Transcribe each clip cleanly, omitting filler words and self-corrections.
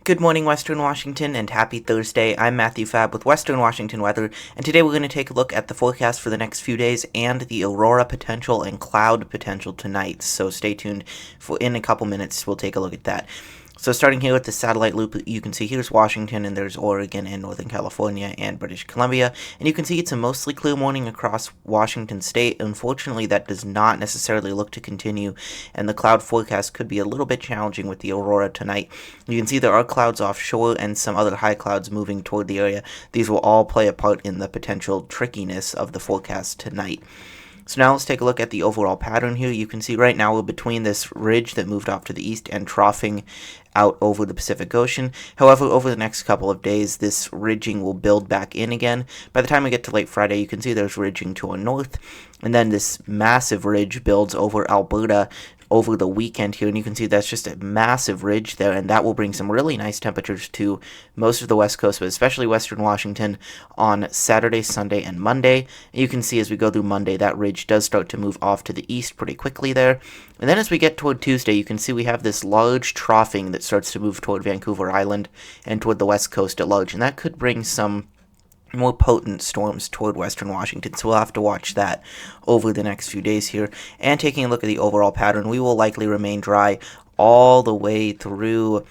Good morning, Western Washington, and happy Thursday. I'm Matthew Fab with Western Washington Weather, and today we're going to take a look at the forecast for the next few days and the aurora potential and cloud potential tonight. So stay tuned. In a couple minutes, we'll take a look at that. So starting here with the satellite loop, you can see here's Washington, and there's Oregon and Northern California and British Columbia. And you can see it's a mostly clear morning across Washington state. Unfortunately, that does not necessarily look to continue, and the cloud forecast could be a little bit challenging with the aurora tonight. You can see there are clouds offshore and some other high clouds moving toward the area. These will all play a part in the potential trickiness of the forecast tonight. So now let's take a look at the overall pattern here. You can see right now we're between this ridge that moved off to the east and troughing out over the Pacific Ocean. However, over the next couple of days, this ridging will build back in again. By the time we get to late Friday, you can see there's ridging to our north, and then this massive ridge builds over Alberta over the weekend here, and you can see that's just a massive ridge there, and that will bring some really nice temperatures to most of the west coast, but especially western Washington on Saturday, Sunday, and Monday. And you can see as we go through Monday, that ridge does start to move off to the east pretty quickly there. And then as we get toward Tuesday, you can see we have this large troughing that starts to move toward Vancouver Island and toward the west coast at large, and that could bring some more potent storms toward western Washington, so we'll have to watch that over the next few days here. And taking a look at the overall pattern, we will likely remain dry all the way through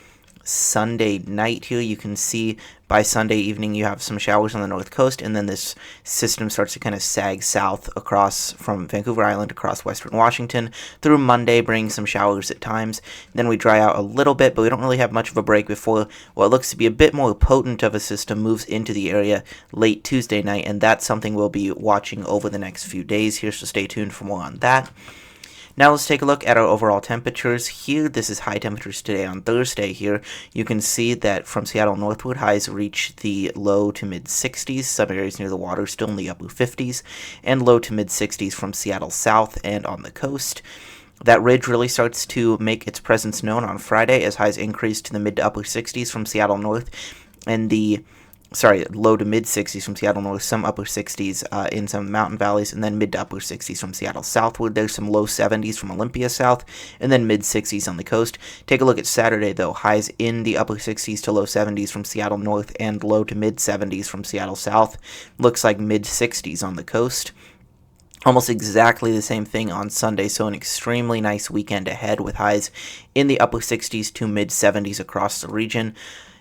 Sunday night here. You can see by Sunday evening you have some showers on the north coast, and then this system starts to kind of sag south across from Vancouver Island across western Washington through Monday, bringing some showers at times. Then we dry out a little bit, but we don't really have much of a break before what looks to be a bit more potent of a system moves into the area late Tuesday night, and that's something we'll be watching over the next few days here, so stay tuned for more on that. Now let's take a look at our overall temperatures here. This is high temperatures today on Thursday here. You can see that from Seattle northward, highs reach the low to mid 60s. Some areas near the water still in the upper 50s, and low to mid 60s from Seattle south and on the coast. That ridge really starts to make its presence known on Friday as highs increase to the mid to upper 60s from Seattle north, and low to mid 60s from Seattle north, some upper 60s in some mountain valleys, and then mid to upper 60s from Seattle southward. There's some low 70s from Olympia south, and then mid 60s on the coast. Take a look at Saturday, though. Highs in the upper 60s to low 70s from Seattle north, and low to mid 70s from Seattle south. Looks like mid 60s on the coast. Almost exactly the same thing on Sunday, so an extremely nice weekend ahead with highs in the upper 60s to mid 70s across the region.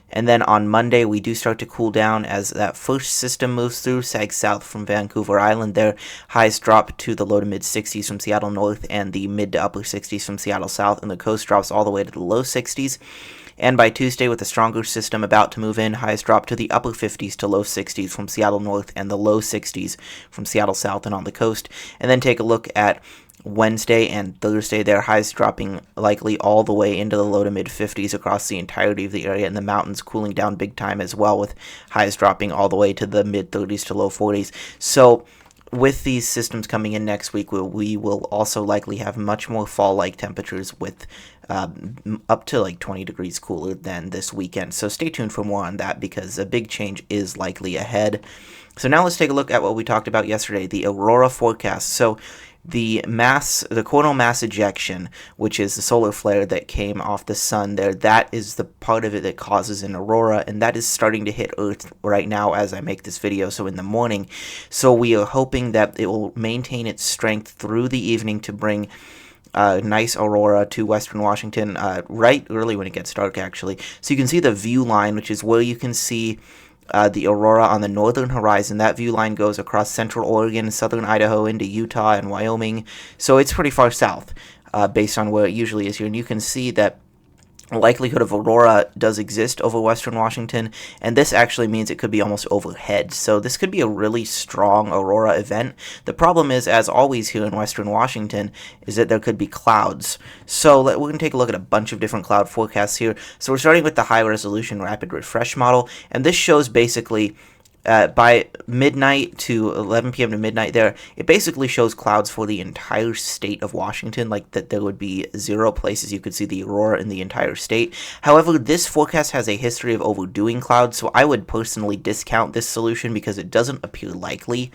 And then on Monday, we do start to cool down as that first system moves through, sags south from Vancouver Island there. Highs drop to the low to mid 60s from Seattle north and the mid to upper 60s from Seattle south, and the coast drops all the way to the low 60s. And by Tuesday, with a stronger system about to move in, highs drop to the upper 50s to low 60s from Seattle north and the low 60s from Seattle south and on the coast. And then take a look at Wednesday and Thursday, their highs dropping likely all the way into the low to mid 50s across the entirety of the area, and the mountains cooling down big time as well, with highs dropping all the way to the mid 30s to low 40s. So with these systems coming in next week, we will also likely have much more fall-like temperatures with up to like 20 degrees cooler than this weekend. So stay tuned for more on that, because a big change is likely ahead. So now let's take a look at what we talked about yesterday, the Aurora Forecast. So the coronal mass ejection, which is the solar flare that came off the sun there, that is the part of it that causes an aurora, and that is starting to hit Earth right now as I make this video, so in the morning. So we are hoping that it will maintain its strength through the evening to bring nice aurora to western Washington right early when it gets dark, actually. So you can see the view line, which is where you can see the aurora on the northern horizon. That view line goes across central Oregon, southern Idaho, into Utah and Wyoming. So it's pretty far south based on where it usually is here. And you can see that likelihood of aurora does exist over western Washington, and this actually means it could be almost overhead. So this could be a really strong aurora event. The problem is, as always here in western Washington, is that there could be clouds. So we're going to take a look at a bunch of different cloud forecasts here. So we're starting with the high resolution rapid refresh model, and this shows basically by midnight to 11 p.m. to midnight there, it basically shows clouds for the entire state of Washington, like that there would be 0 places you could see the aurora in the entire state. However, this forecast has a history of overdoing clouds, so I would personally discount this solution because it doesn't appear likely.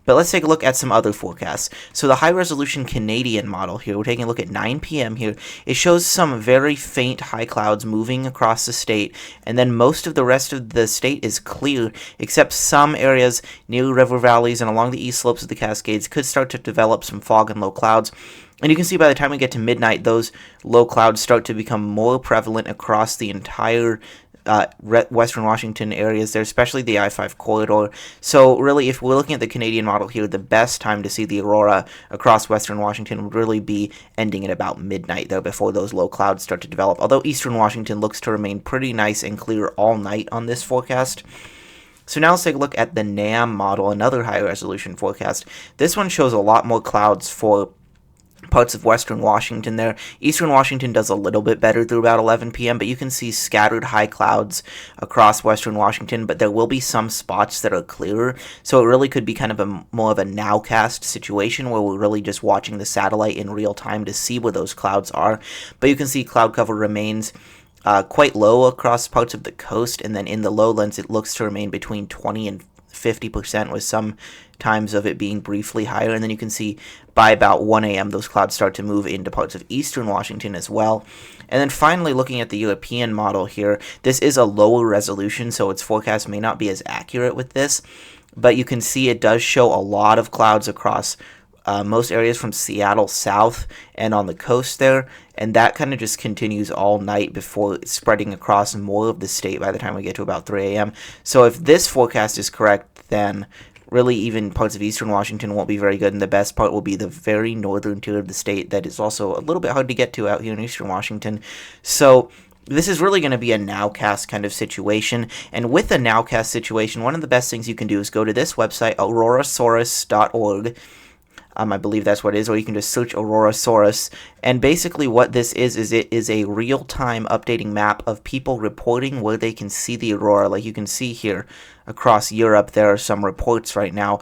But let's take a look at some other forecasts. So the high-resolution Canadian model here, we're taking a look at 9 p.m. here. It shows some very faint high clouds moving across the state, and then most of the rest of the state is clear, except some areas near river valleys and along the east slopes of the Cascades could start to develop some fog and low clouds. And you can see by the time we get to midnight, those low clouds start to become more prevalent across the entire western Washington areas there, especially the I-5 corridor. So really, if we're looking at the Canadian model here, the best time to see the aurora across western Washington would really be ending at about midnight there, before those low clouds start to develop. Although eastern Washington looks to remain pretty nice and clear all night on this forecast. So now let's take a look at the NAM model, another high resolution forecast. This one shows a lot more clouds for parts of western Washington there. Eastern Washington does a little bit better through about 11 p.m., but you can see scattered high clouds across western Washington, but there will be some spots that are clearer, so it really could be kind of more of a nowcast situation where we're really just watching the satellite in real time to see where those clouds are. But you can see cloud cover remains quite low across parts of the coast, and then in the lowlands it looks to remain between 20 and 50%, with some times of it being briefly higher. And then you can see by about 1 a.m. those clouds start to move into parts of eastern Washington as well. And then finally, looking at the European model here, this is a lower resolution, so its forecast may not be as accurate with this, but you can see it does show a lot of clouds across most areas from Seattle south and on the coast there, and that kind of just continues all night before spreading across more of the state by the time we get to about 3 a.m. So if this forecast is correct, then really even parts of eastern Washington won't be very good, and the best part will be the very northern tier of the state that is also a little bit hard to get to out here in eastern Washington. So this is really going to be a nowcast kind of situation, and with a nowcast situation, one of the best things you can do is go to this website, Aurorasaurus.org. I believe that's what it is, or you can just search Aurorasaurus. And basically what this is it is a real-time updating map of people reporting where they can see the aurora. Like you can see here across Europe, there are some reports right now.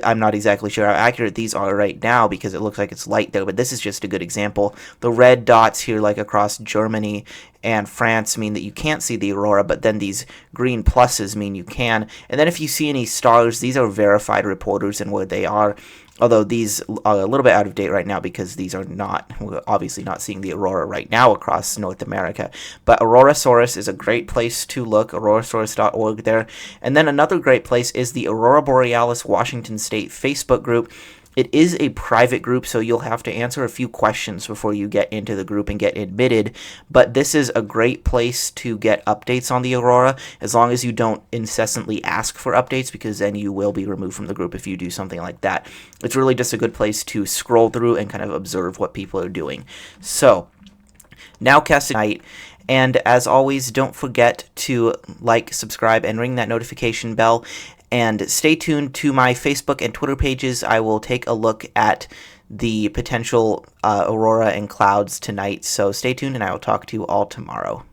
I'm not exactly sure how accurate these are right now because it looks like it's light there, but this is just a good example. The red dots here, like across Germany and France, mean that you can't see the aurora, but then these green pluses mean you can. And then if you see any stars, these are verified reporters and where they are. Although these are a little bit out of date right now because these are not, we're obviously not seeing the aurora right now across North America. But Aurorasaurus is a great place to look, aurorasaurus.org there. And then another great place is the Aurora Borealis Washington State Facebook group. It is a private group, so you'll have to answer a few questions before you get into the group and get admitted, but this is a great place to get updates on the aurora, as long as you don't incessantly ask for updates, because then you will be removed from the group if you do something like that. It's really just a good place to scroll through and kind of observe what people are doing. So, nowcast tonight. And as always, don't forget to like, subscribe, and ring that notification bell. And stay tuned to my Facebook and Twitter pages. I will take a look at the potential aurora and clouds tonight. So stay tuned, and I will talk to you all tomorrow.